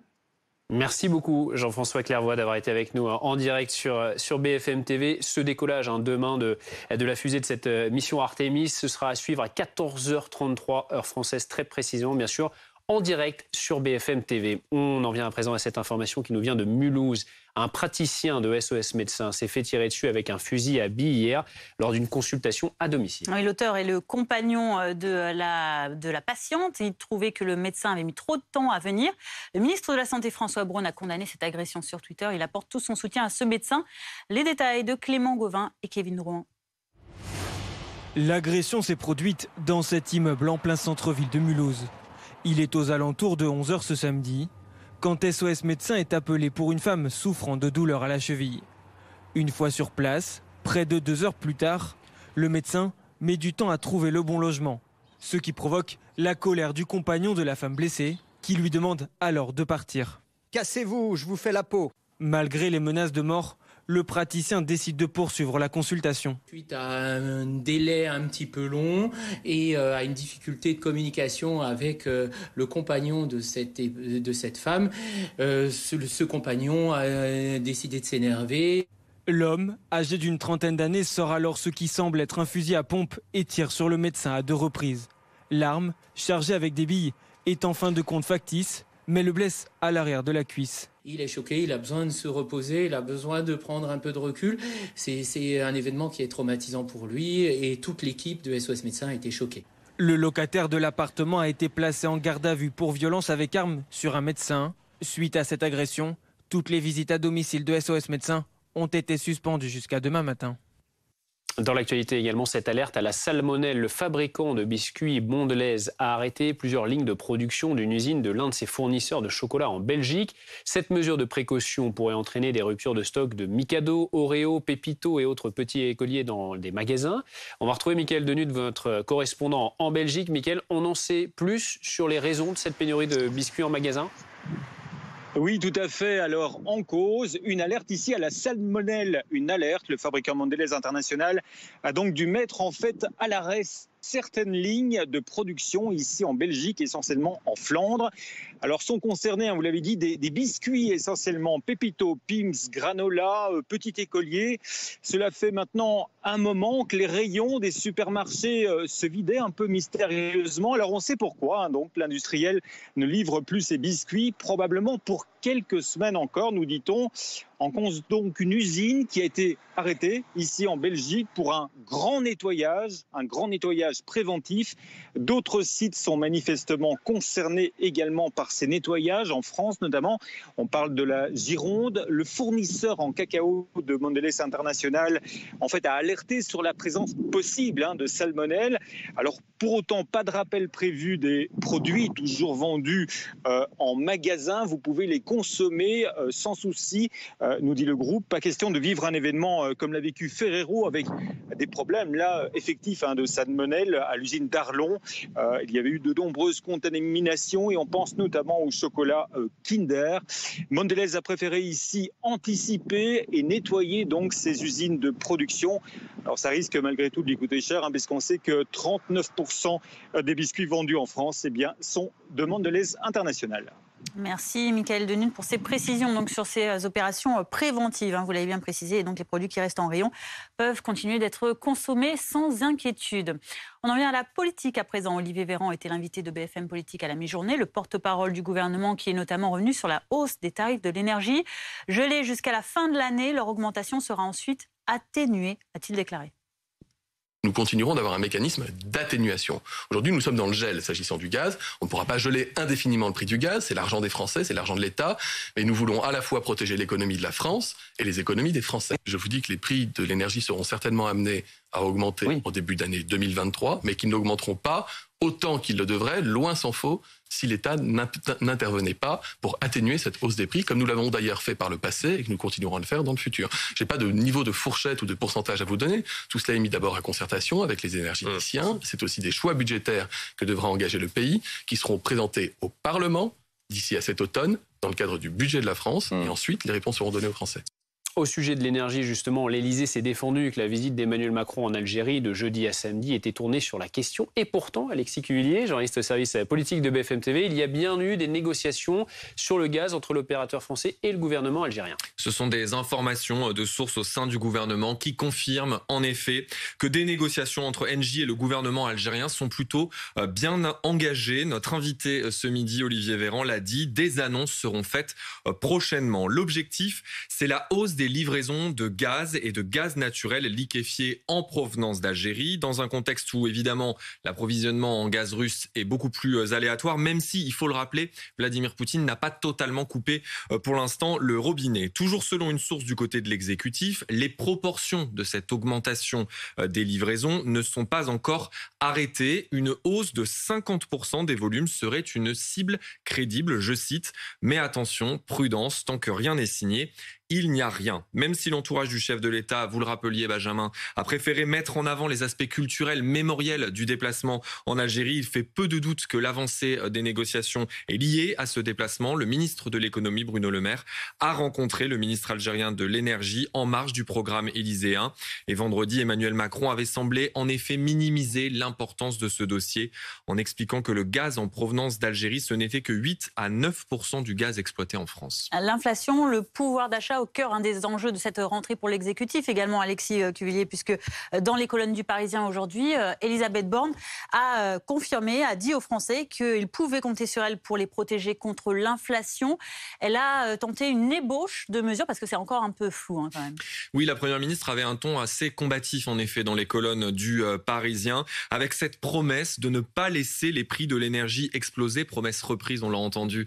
S1: Merci beaucoup Jean-François Clairvoy d'avoir été avec nous en direct sur BFM TV. Ce décollage demain de la fusée de cette mission Artemis, ce sera à suivre à 14h33 heure française très précisément bien sûr, en direct sur BFM TV. On en vient à présent à cette information qui nous vient de Mulhouse. Un praticien de SOS Médecins s'est fait tirer dessus avec un fusil à billes hier lors d'une consultation à domicile.
S2: Oui, l'auteur est le compagnon de la patiente. Il trouvait que le médecin avait mis trop de temps à venir. Le ministre de la Santé, François Braun, a condamné cette agression sur Twitter. Il apporte tout son soutien à ce médecin. Les détails de Clément Gauvin et Kevin Rouen.
S14: L'agression s'est produite dans cet immeuble en plein centre-ville de Mulhouse. Il est aux alentours de 11h ce samedi, quand SOS Médecins est appelé pour une femme souffrant de douleurs à la cheville. Une fois sur place, près de 2 heures plus tard, le médecin met du temps à trouver le bon logement, ce qui provoque la colère du compagnon de la femme blessée, qui lui demande alors de partir.
S5: « Cassez-vous, je vous fais la peau !»
S14: Malgré les menaces de mort, le praticien décide de poursuivre la consultation.
S6: Suite à un délai un petit peu long et à une difficulté de communication avec le compagnon de cette femme, ce compagnon a décidé de s'énerver.
S14: L'homme, âgé d'une trentaine d'années, sort alors ce qui semble être un fusil à pompe et tire sur le médecin à 2 reprises. L'arme, chargée avec des billes, est en fin de compte factice, mais le blesse à l'arrière de la cuisse.
S6: Il est choqué, il a besoin de se reposer, il a besoin de prendre un peu de recul. C'est un événement qui est traumatisant pour lui et toute l'équipe de SOS Médecins a été choquée.
S14: Le locataire de l'appartement a été placé en garde à vue pour violence avec arme sur un médecin. Suite à cette agression, toutes les visites à domicile de SOS Médecins ont été suspendues jusqu'à demain matin.
S1: Dans l'actualité également, cette alerte à la salmonelle. Le fabricant de biscuits Mondelez a arrêté plusieurs lignes de production d'une usine de l'un de ses fournisseurs de chocolat en Belgique. Cette mesure de précaution pourrait entraîner des ruptures de stock de Mikado, Oreo, Pépito et autres petits écoliers dans des magasins. On va retrouver Mickaël Denude, votre correspondant en Belgique. Mickaël, on en sait plus sur les raisons de cette pénurie de biscuits en magasin ?
S3: Oui, tout à fait. Alors, en cause, une alerte ici à la salmonelle. Une alerte, le fabricant Mondelez International a donc dû mettre en fait à l'arrêt certaines lignes de production ici en Belgique, essentiellement en Flandre. Alors sont concernés, vous l'avez dit, des biscuits essentiellement Pépito, Pim's, Granola, Petit Écolier. Cela fait maintenant un moment que les rayons des supermarchés se vidaient un peu mystérieusement. Alors on sait pourquoi, donc l'industriel ne livre plus ses biscuits, probablement pour quelques semaines encore, nous dit-on. En cause donc une usine qui a été arrêtée ici en Belgique pour un grand nettoyage préventif. D'autres sites sont manifestement concernés également par ces nettoyages, en France notamment. On parle de la Gironde. Le fournisseur en cacao de Mondelez International en fait a alerté sur la présence possible de salmonelle. Alors pour autant, pas de rappel prévu des produits toujours vendus en magasin. Vous pouvez les consommer sans souci. Nous dit le groupe, pas question de vivre un événement comme l'a vécu Ferrero avec des problèmes là effectifs de salmonelle à l'usine d'Arlon. Il y avait eu de nombreuses contaminations et on pense notamment au chocolat Kinder. Mondelez a préféré ici anticiper et nettoyer donc ces usines de production. Alors ça risque malgré tout de lui coûter cher puisqu'on sait que 39% des biscuits vendus en France sont de Mondelez International.
S2: Merci Mickaël Denude pour ces précisions donc, sur ces opérations préventives. Vous l'avez bien précisé, et donc les produits qui restent en rayon peuvent continuer d'être consommés sans inquiétude. On en vient à la politique à présent. Olivier Véran était l'invité de BFM Politique à la mi-journée, le porte-parole du gouvernement qui est notamment revenu sur la hausse des tarifs de l'énergie. Gelés jusqu'à la fin de l'année, leur augmentation sera ensuite atténuée, a-t-il déclaré.
S7: Nous continuerons d'avoir un mécanisme d'atténuation. Aujourd'hui, nous sommes dans le gel s'agissant du gaz. On ne pourra pas geler indéfiniment le prix du gaz. C'est l'argent des Français, c'est l'argent de l'État. Mais nous voulons à la fois protéger l'économie de la France et les économies des Français. Je vous dis que les prix de l'énergie seront certainement amenés à augmenter au début d'année 2023, mais qu'ils n'augmenteront pas autant qu'ils le devraient, loin s'en faut, si l'État n'intervenait pas pour atténuer cette hausse des prix, comme nous l'avons d'ailleurs fait par le passé et que nous continuerons à le faire dans le futur. Je n'ai pas de niveau de fourchette ou de pourcentage à vous donner. Tout cela est mis d'abord à concertation avec les énergéticiens. C'est aussi des choix budgétaires que devra engager le pays, qui seront présentés au Parlement d'ici à cet automne, dans le cadre du budget de la France, et ensuite les réponses seront données aux Français.
S1: Au sujet de l'énergie, justement, l'Élysée s'est défendu que la visite d'Emmanuel Macron en Algérie de jeudi à samedi était tournée sur la question. Et pourtant, Alexis Cuvillier, journaliste au service politique de BFM TV, il y a bien eu des négociations sur le gaz entre l'opérateur français et le gouvernement algérien.
S19: Ce sont des informations de sources au sein du gouvernement qui confirment en effet que des négociations entre Engie et le gouvernement algérien sont plutôt bien engagées. Notre invité ce midi, Olivier Véran, l'a dit, des annonces seront faites prochainement. L'objectif, c'est la hausse des livraisons de gaz et de gaz naturel liquéfié en provenance d'Algérie, dans un contexte où évidemment l'approvisionnement en gaz russe est beaucoup plus aléatoire, même si, il faut le rappeler, Vladimir Poutine n'a pas totalement coupé pour l'instant le robinet. Toujours selon une source du côté de l'exécutif, les proportions de cette augmentation des livraisons ne sont pas encore arrêtées. Une hausse de 50% des volumes serait une cible crédible, je cite, mais attention, prudence, tant que rien n'est signé, il n'y a rien. Même si l'entourage du chef de l'État, vous le rappeliez Benjamin, a préféré mettre en avant les aspects culturels, mémoriels du déplacement en Algérie, il fait peu de doute que l'avancée des négociations est liée à ce déplacement. Le ministre de l'économie, Bruno Le Maire, a rencontré le ministre algérien de l'énergie en marge du programme élyséen. Et vendredi, Emmanuel Macron avait semblé en effet minimiser l'importance de ce dossier en expliquant que le gaz en provenance d'Algérie, ce n'était que 8 à 9% du gaz exploité en France.
S2: L'inflation, le pouvoir d'achat au cœur des enjeux de cette rentrée pour l'exécutif également, Alexis Cuvillier, puisque dans les colonnes du Parisien aujourd'hui, Elisabeth Borne a confirmé, a dit aux Français qu'ils pouvaient compter sur elle pour les protéger contre l'inflation. Elle a tenté une ébauche de mesures, parce que c'est encore un peu flou quand même.
S19: Oui, la Première ministre avait un ton assez combatif en effet dans les colonnes du Parisien, avec cette promesse de ne pas laisser les prix de l'énergie exploser, promesse reprise, on l'a entendu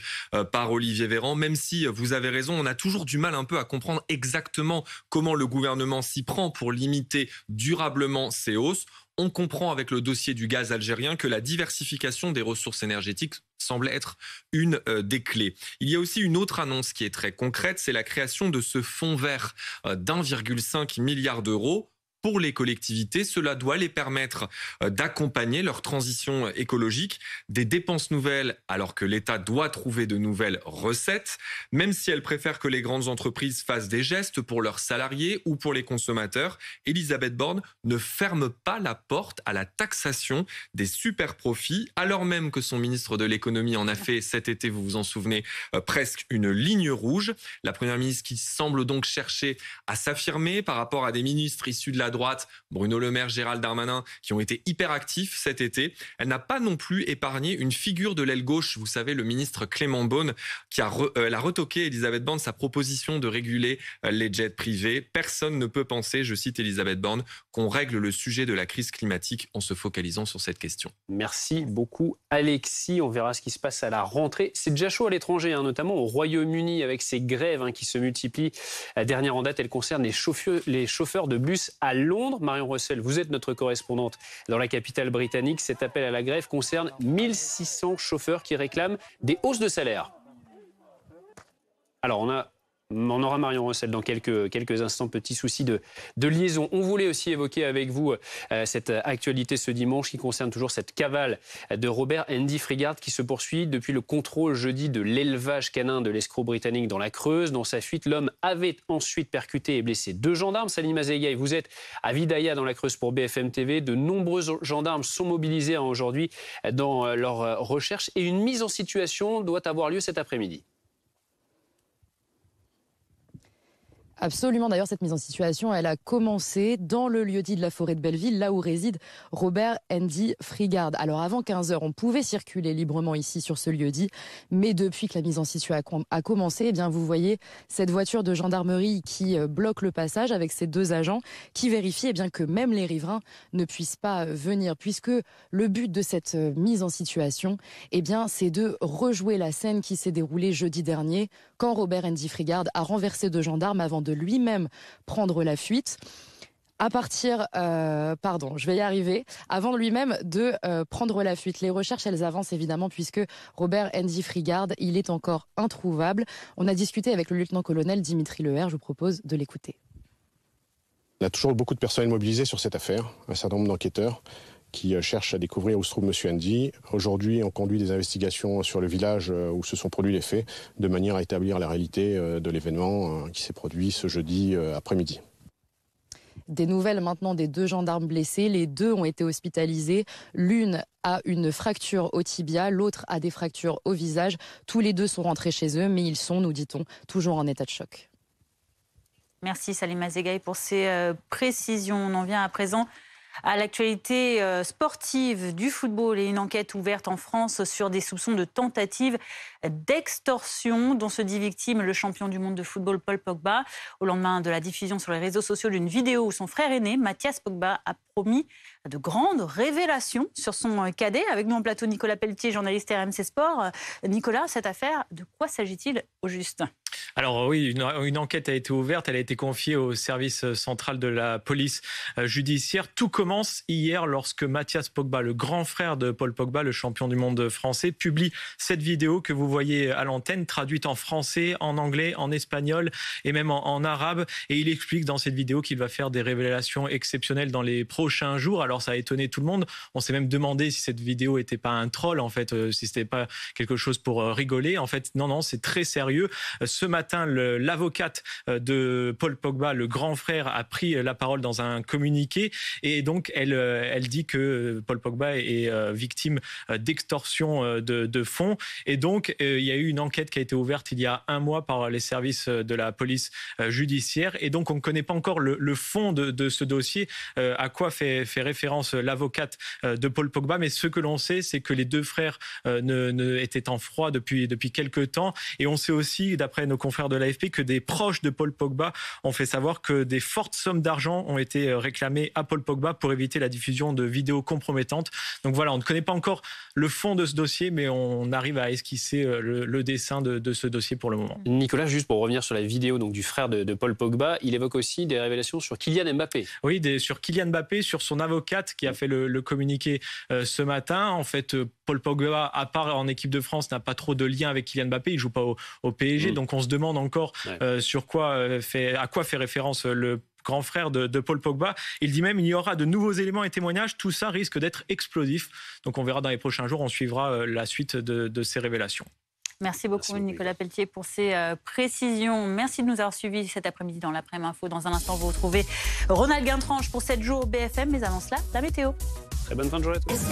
S19: par Olivier Véran. Même si vous avez raison, on a toujours du mal un peu à comprendre exactement comment le gouvernement s'y prend pour limiter durablement ces hausses. On comprend avec le dossier du gaz algérien que la diversification des ressources énergétiques semble être une des clés. Il y a aussi une autre annonce qui est très concrète, c'est la création de ce fonds vert d'1,5 milliard d'euros. Pour les collectivités, cela doit les permettre d'accompagner leur transition écologique, des dépenses nouvelles alors que l'État doit trouver de nouvelles recettes, même si elle préfère que les grandes entreprises fassent des gestes pour leurs salariés ou pour les consommateurs. Elisabeth Borne ne ferme pas la porte à la taxation des super profits, alors même que son ministre de l'économie en a fait cet été, vous vous en souvenez, presque une ligne rouge. La première ministre qui semble donc chercher à s'affirmer par rapport à des ministres issus de la droite, Bruno Le Maire, Gérald Darmanin, qui ont été hyper actifs cet été. Elle n'a pas non plus épargné une figure de l'aile gauche, vous savez, le ministre Clément Beaune, qui a retoqué, Elisabeth Borne, sa proposition de réguler les jets privés. Personne ne peut penser, je cite Elisabeth Borne, qu'on règle le sujet de la crise climatique en se focalisant sur cette question.
S1: Merci beaucoup Alexis. On verra ce qui se passe à la rentrée. C'est déjà chaud à l'étranger, notamment au Royaume-Uni, avec ces grèves qui se multiplient. La dernière en date, elle concerne les chauffeurs de bus à Londres. Marion Russell, vous êtes notre correspondante dans la capitale britannique. Cet appel à la grève concerne 1600 chauffeurs qui réclament des hausses de salaire. Alors, on aura Marion Russell dans quelques instants. Petit souci de liaison. On voulait aussi évoquer avec vous cette actualité ce dimanche qui concerne toujours cette cavale de Robert Andy Frigard qui se poursuit depuis le contrôle jeudi de l'élevage canin de l'escroc britannique dans la Creuse. Dans sa fuite, l'homme avait ensuite percuté et blessé 2 gendarmes. Salim Azeghaï, vous êtes à Vidaïa dans la Creuse pour BFM TV. De nombreux gendarmes sont mobilisés aujourd'hui dans leur recherche et une mise en situation doit avoir lieu cet après-midi.
S4: Absolument. D'ailleurs, cette mise en situation, elle a commencé dans le lieu-dit de la forêt de Belleville, là où réside Robert Andy Frigard. Alors, avant 15h, on pouvait circuler librement ici sur ce lieu-dit, mais depuis que la mise en situation a commencé, eh bien, vous voyez cette voiture de gendarmerie qui bloque le passage avec ses 2 agents qui vérifient bien, que même les riverains ne puissent pas venir, puisque le but de cette mise en situation, c'est de rejouer la scène qui s'est déroulée jeudi dernier, quand Robert Andy Frigard a renversé 2 gendarmes avant de lui-même prendre la fuite. Avant de lui-même de prendre la fuite. Les recherches, elles avancent évidemment puisque Robert Andy Frigard, il est encore introuvable. On a discuté avec le lieutenant-colonel Dimitri Leher, je vous propose de l'écouter.
S20: Il y a toujours beaucoup de personnel mobilisé sur cette affaire, un certain nombre d'enquêteurs qui cherchent à découvrir où se trouve M. Andy. Aujourd'hui, on conduit des investigations sur le village où se sont produits les faits, de manière à établir la réalité de l'événement qui s'est produit ce jeudi après-midi.
S4: Des nouvelles maintenant des 2 gendarmes blessés. Les 2 ont été hospitalisés. L'une a une fracture au tibia, l'autre a des fractures au visage. Tous les 2 sont rentrés chez eux, mais ils sont, nous dit-on, toujours en état de choc.
S2: Merci Salim Azeghaï pour ces précisions. On en vient à présent à l'actualité sportive du football et une enquête ouverte en France sur des soupçons de tentative d'extorsion dont se dit victime le champion du monde de football Paul Pogba au lendemain de la diffusion sur les réseaux sociaux d'une vidéo où son frère aîné Mathias Pogba a promis de grandes révélations sur son cadet. Avec nous en plateau Nicolas Pelletier, journaliste RMC Sport. Nicolas, cette affaire, de quoi s'agit-il au juste ?
S21: Alors oui, une enquête a été ouverte, elle a été confiée au service central de la police judiciaire. Tout commence hier lorsque Mathias Pogba, le grand frère de Paul Pogba, le champion du monde français, publie cette vidéo que vous voyez à l'antenne, traduite en français, en anglais, en espagnol et même en arabe. Et il explique dans cette vidéo qu'il va faire des révélations exceptionnelles dans les prochains jours. Alors ça a étonné tout le monde. On s'est même demandé si cette vidéo n'était pas un troll, en fait, si c'était pas quelque chose pour rigoler. En fait, non, c'est très sérieux. Ce matin, matin, l'avocate de Paul Pogba, le grand frère, a pris la parole dans un communiqué. Et donc, elle dit que Paul Pogba est victime d'extorsion de fonds. Et donc, il y a eu une enquête qui a été ouverte il y a un mois par les services de la police judiciaire. Et donc, on ne connaît pas encore le fond de ce dossier, à quoi fait référence l'avocate de Paul Pogba. Mais ce que l'on sait, c'est que les deux frères étaient en froid depuis quelques temps. Et on sait aussi, d'après nos confrères de l'AFP, que des proches de Paul Pogba ont fait savoir que des fortes sommes d'argent ont été réclamées à Paul Pogba pour éviter la diffusion de vidéos compromettantes. Donc voilà, on ne connaît pas encore le fond de ce dossier, mais on arrive à esquisser le dessin de ce dossier pour le moment.
S1: Nicolas, juste pour revenir sur la vidéo donc, du frère de Paul Pogba, il évoque aussi des révélations sur Kylian Mbappé.
S21: Oui, sur Kylian Mbappé, sur son avocate qui a fait le communiqué ce matin. En fait, Paul Pogba, à part en équipe de France, n'a pas trop de lien avec Kylian Mbappé. Il ne joue pas au PSG, donc on se demande encore sur à quoi fait référence le grand frère de Paul Pogba. Il dit même qu'il y aura de nouveaux éléments et témoignages. Tout ça risque d'être explosif. Donc on verra dans les prochains jours, on suivra la suite de ces révélations.
S2: Merci beaucoup Nicolas Pelletier pour ces précisions. Merci de nous avoir suivis cet après-midi dans l'Après-Midi Info. Dans un instant, vous retrouvez Ronald Guintranche pour 7 jours BFM. Mais avant cela, la météo.
S1: Très bonne fin de journée à tous.